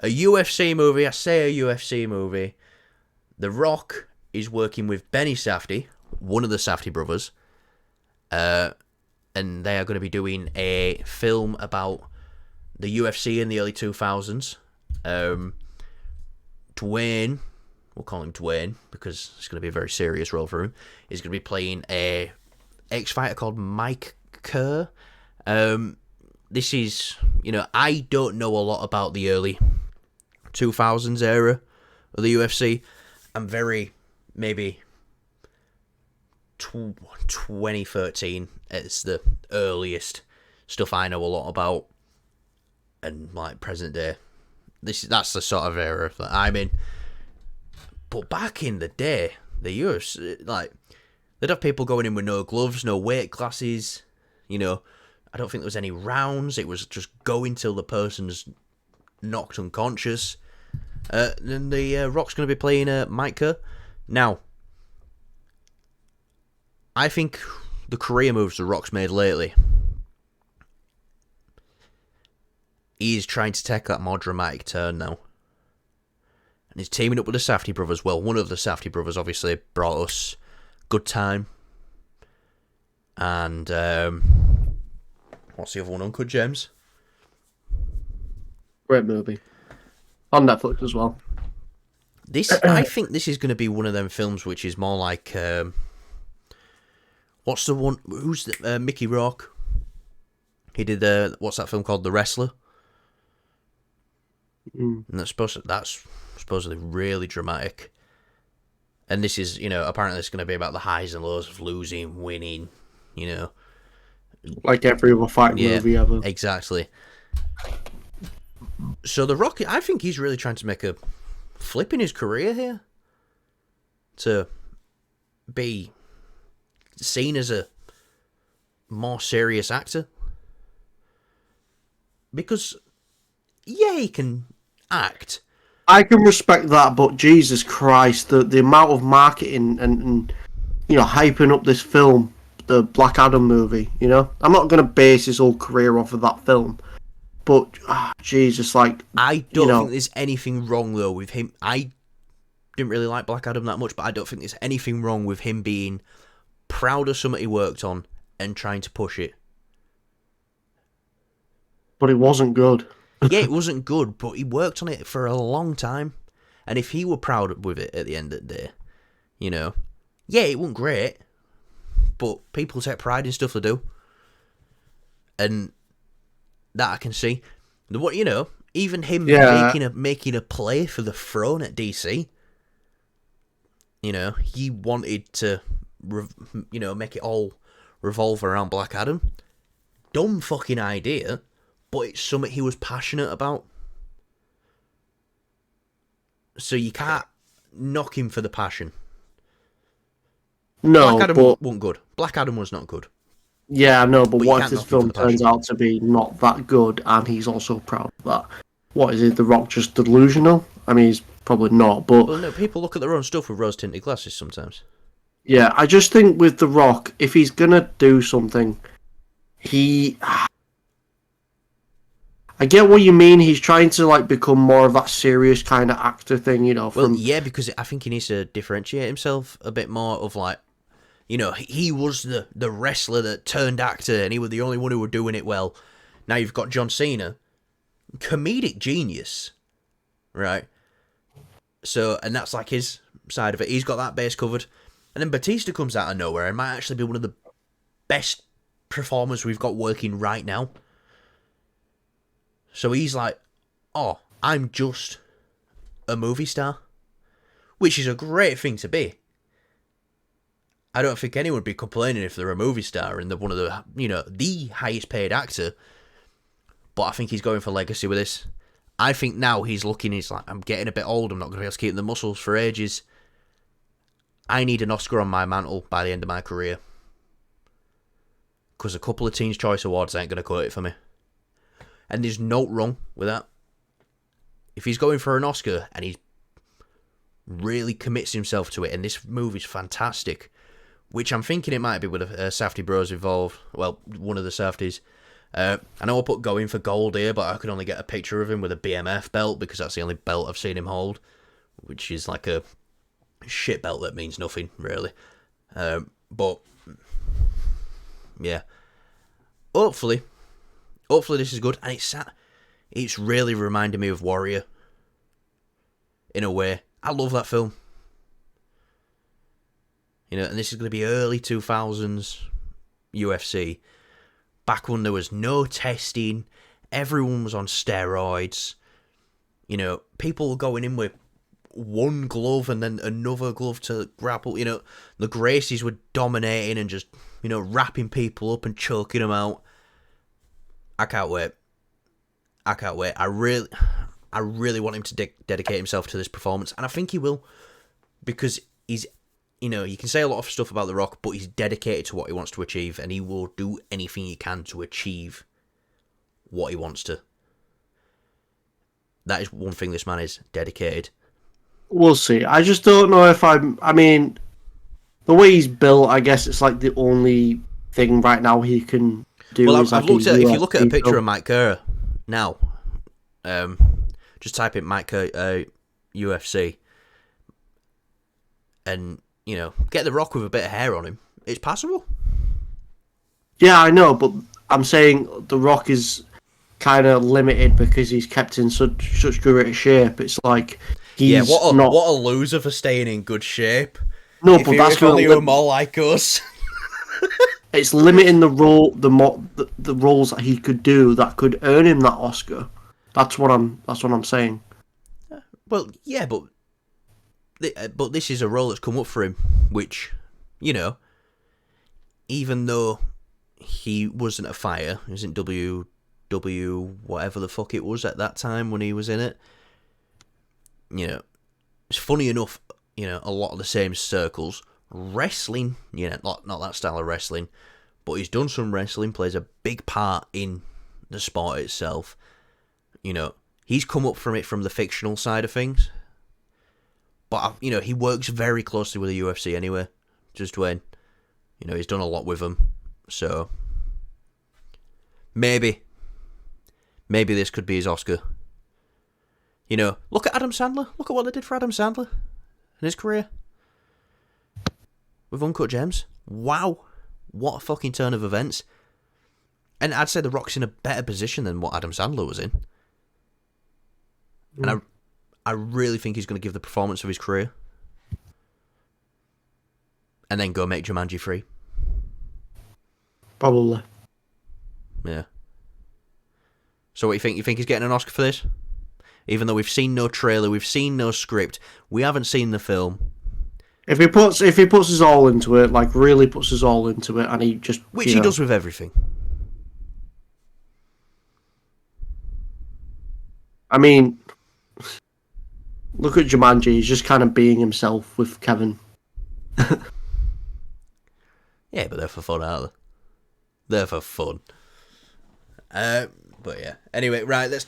A UFC movie, I say a UFC movie. The Rock is working with Benny Safdie, one of the Safdie brothers, and they are going to be doing a film about the UFC in the early 2000s. Dwayne, we'll call him Dwayne because it's going to be a very serious role for him, is going to be playing a ex-fighter called Mike KERR. This is, I don't know a lot about the early 2000s era of the UFC. I'm very, maybe 2013 it's the earliest stuff I know a lot about, and like present day, that's the sort of era that I'm in. But back in the day, the UFC, like, they'd have people going in with no gloves, no weight classes, I don't think there was any rounds. It was just go until the person's knocked unconscious. Then the Rock's going to be playing Mike Kerr. Now, I think the career moves the Rock's made lately, he's trying to take that more dramatic turn now. And he's teaming up with the Safdie brothers. Well, one of the Safdie brothers obviously brought us Good Time. And, what's the other one, Uncut Gems? Great movie. On Netflix as well. I think this is going to be one of them films which is more like, what's the one, who's the, Mickey Rourke? He did, what's that film called, The Wrestler? And that's supposedly really dramatic. And this is, apparently it's going to be about the highs and lows of losing, winning, Like every other fighting movie ever. Exactly. So The Rock, I think he's really trying to make a flip in his career here. To be seen as a more serious actor. Because, he can act. I can respect that, but Jesus Christ, the amount of marketing and hyping up this film, the Black Adam movie, I'm not going to base his whole career off of that film. But, Jesus, like... I don't think there's anything wrong, though, with him. I didn't really like Black Adam that much, but I don't think there's anything wrong with him being proud of something he worked on and trying to push it. But it wasn't good. Yeah, it wasn't good, but he worked on it for a long time. And if he were proud with it at the end of the day, it wasn't great, but people take pride in stuff they do. And that I can see. Even him making a play for the throne at DC. He wanted to, make it all revolve around Black Adam. Dumb fucking idea, but it's something he was passionate about. So you can't knock him for the passion. No, Black Adam wasn't good. Black Adam was not good. Yeah, I know, but what if this film turns out to be not that good and he's also proud of that? What is it, The Rock just delusional? I mean, he's probably not, but... Well, no, people look at their own stuff with rose-tinted glasses sometimes. Yeah, I just think with The Rock, if he's gonna do something, I get what you mean, he's trying to, become more of that serious kind of actor thing, Well, yeah, because I think he needs to differentiate himself a bit more of, he was the wrestler that turned actor and he was the only one who were doing it well. Now you've got John Cena, comedic genius, right? So, and that's his side of it. He's got that base covered. And then Batista comes out of nowhere and might actually be one of the best performers we've got working right now. So he's like, oh, I'm just a movie star. Which is a great thing to be. I don't think anyone would be complaining if they're a movie star and they're one of the, the highest paid actor. But I think he's going for legacy with this. I think now he's like, I'm getting a bit old. I'm not going to be able to keep the muscles for ages. I need an Oscar on my mantle by the end of my career. Because a couple of Teen's Choice Awards ain't going to cut it for me. And there's no wrong with that. If he's going for an Oscar and he really commits himself to it, and this movie's fantastic, which I'm thinking it might be with Safdie bros involved, well, one of the Safdies, I know I put going for gold here, but I could only get a picture of him with a BMF belt because that's the only belt I've seen him hold, which is like a shit belt that means nothing, really. But, yeah. Hopefully this is good. And it's really reminding me of Warrior. In a way. I love that film. You know, and this is going to be early 2000s UFC. Back when there was no testing. Everyone was on steroids. You know, people were going in with one glove and then another glove to grapple. You know, the Gracies were dominating and just, you know, wrapping people up and choking them out. I can't wait. I really want him to dedicate himself to this performance, and I think he will, because he's, you know, you can say a lot of stuff about The Rock, but he's dedicated to what he wants to achieve, and he will do anything he can to achieve what he wants to. That is one thing this man is, dedicated. We'll see. I just don't know if I mean, the way he's built, I guess it's like the only thing right now he can do. Well, I've looked at, if you look at a picture of Mike KERR now, just type in Mike KERR UFC, and, you know, get The Rock with a bit of hair on him. It's passable. Yeah, I know, but I'm saying The Rock is kind of limited because he's kept in such great shape. It's like he's what not... a loser for staying in good shape. No, but that's if only we were more like us. It's limiting the roles that he could do that could earn him that Oscar. That's what I'm saying. Well, yeah, but this is a role that's come up for him, which, you know, even though he wasn't a fighter, he wasn't WW whatever the fuck it was at that time when he was in it. You know, it's funny enough, you know, a lot of the same circles. Wrestling, you know, not that style of wrestling, but he's done some wrestling, plays a big part in the sport itself. You know, he's come up from it from the fictional side of things. But, you know, he works very closely with the UFC anyway. Just when, you know, he's done a lot with them. So, maybe this could be his Oscar. You know, look at Adam Sandler. Look at what they did for Adam Sandler in his career. With Uncut Gems. Wow. What a fucking turn of events. And I'd say The Rock's in a better position than what Adam Sandler was in. And I really think he's going to give the performance of his career. And then go make Jumanji 3. Probably. Yeah. So what do you think? You think he's getting an Oscar for this? Even though we've seen no trailer, we've seen no script, we haven't seen the film. If he puts his all into it, like really puts his all into it, and he just... Which he does with everything. I mean, look at Jumanji, he's just kind of being himself with Kevin. Yeah, but they're for fun, aren't they? They're for fun. But yeah. Anyway, right, let's talk